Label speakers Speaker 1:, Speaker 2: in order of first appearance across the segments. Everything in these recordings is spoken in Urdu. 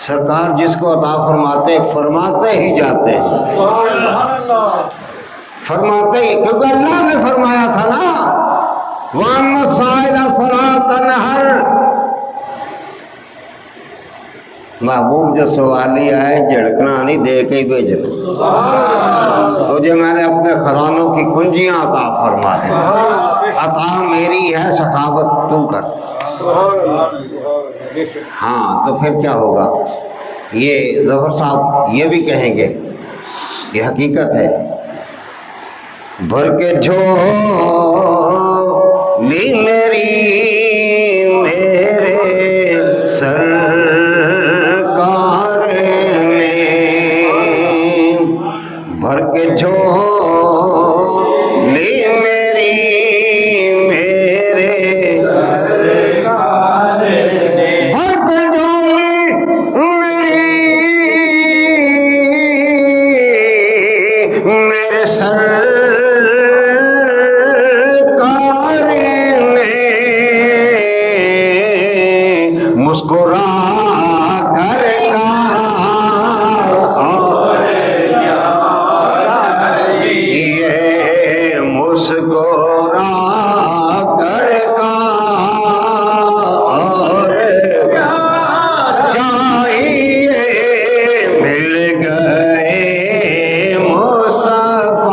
Speaker 1: سرکار جس کو عطا فرماتے فرماتے ہی جاتے ہیں، فرماتے ہی، کیونکہ اللہ نے فرمایا تھا نا وَأَمَّا السَّائِلَ فَلَا تَنْهَرْ، محبوب جو سوالی آئے جھڑکنا نہیں، دے کے ہی بھیجنا، تجھے میں نے اپنے خزانوں کی کنجیاں عطا فرما دی، عطا میری ہے، سخاوت تو کر۔ ہاں تو پھر کیا ہوگا؟ یہ ظفر صاحب یہ بھی کہیں گے، یہ حقیقت ہے، بھر کے جھولی میری میرے سرکار نے، بھر کے جھولی میری میرے سرکار نے، بھر کے جھولی میری میرے سرکار گورا کر کا اور چاہیے مل گئے مصطفیٰ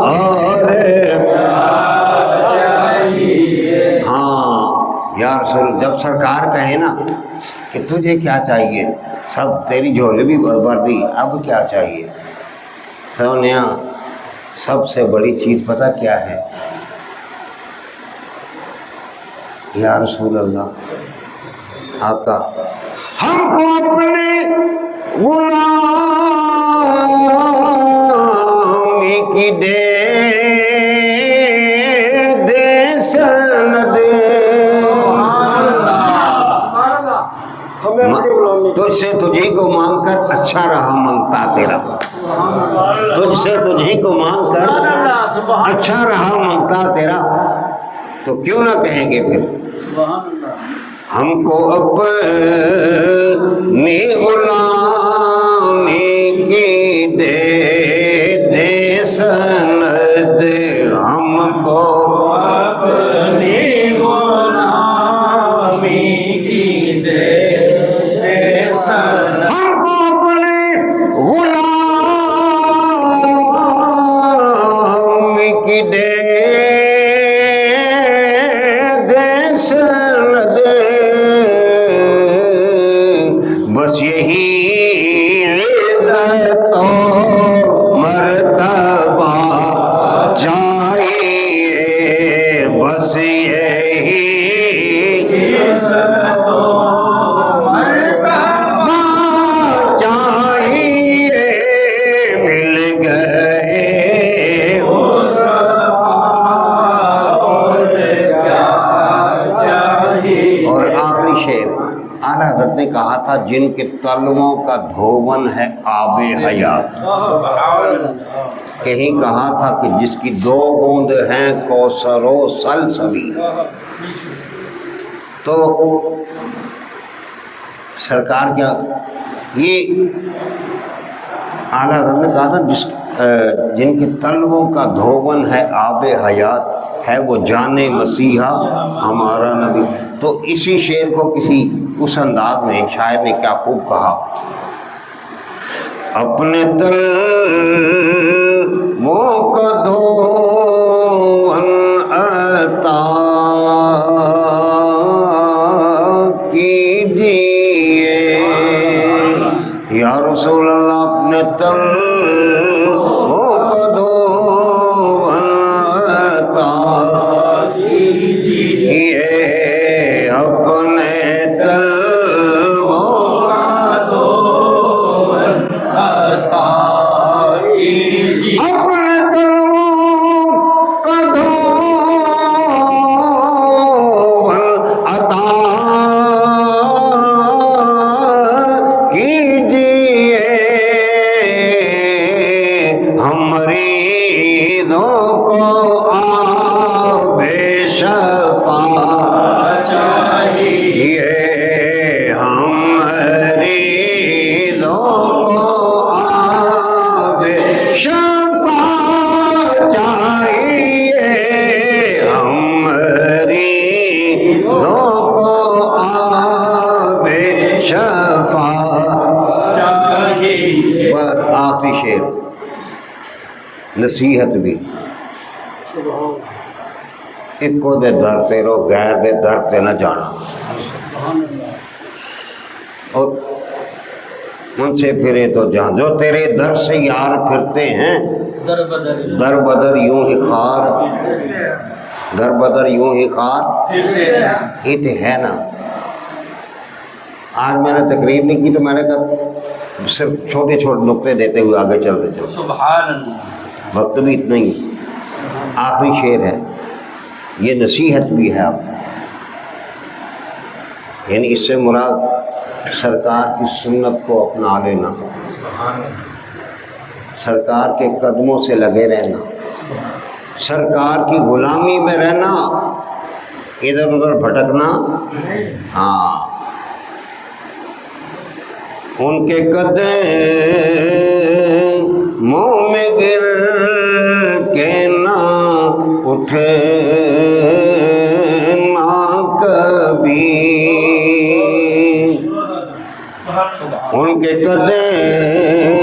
Speaker 1: اور ہاں یا رسول جب سرکار کہے نا کہ تجھے کیا چاہیے سب تیری جھولے بھی بھر دی اب کیا چاہیے سونیا سب سے بڑی چیز پتہ کیا ہے یا رسول اللہ آقا ہم کو اپنے غلامی کی دے سند تجھ سے تجھی کو مانگ کر اچھا رہا منگتا تیرا تجھ سے تجھی کو مانگ کر اچھا رہا منگتا تیرا تو کیوں نہ کہیں گے پھر ہم کو اپنی غلامی کی دے سند ہم کو اپنی غلامی کی دے سند ہم کو اپنی غلامی کی دے سند بس یہی عزت و مرتبہ چاہیے بس یہی عزت و مرتبہ چاہیے مل گئے اور آخری شعر اعلیٰ حضرت نے کہا تھا جن کے تلووں کا دھوون ہے آب حیات کہیں کہا تھا کہ جس کی دو بوند ہیں کوثر و سلسبیل تو سرکار کیا یہ اعلیٰ حضرت نے کہا تھا جن کے تلووں کا دھوون ہے آب حیات ہے وہ جان مسیحا ہمارا نبی تو اسی شعر کو کسی اس انداز میں شاعر نے کیا خوب کہا اپنے تلووں کا دھوون عطا کیجیے یا رسول اللہ اپنے تلووں کا دھوون عطا کیجیے اپنے تلووں کا دھوون عطا کیجیے اپنے تلووں کا دھوون عطا کیجیے ہم مریضوں کو آب شفا چاہیے ہم مریضوں کو آب شفا چاہیے ہم مریضوں کو آب شفا چاہیے بس آخری شعر نصیحت بھی ایکو دے در تے رو غیر دے در تے نہ جانا اور ان سے پھرے تو جان جو تیرے در سے یار پھرتے ہیں در بدر یوں ہی خار در بدر یوں ہی خار ہٹ ہے نا آج میں نے تقریر نہیں کی تو میں نے کہا صرف چھوٹے چھوٹے نقطے دیتے ہوئے آگے چلتے چلو
Speaker 2: سبحان اللہ
Speaker 1: وقت بھی اتنا ہی آخری شعر ہے یہ نصیحت بھی ہے آپ یعنی اس سے مراد سرکار کی سنت کو اپنا لینا سرکار کے قدموں سے لگے رہنا سرکار کی غلامی میں رہنا ادھر ادھر بھٹکنا ہاں ان کے قدموں میں گر کے نہ اٹھے نہ کبھی، ان کے قدموں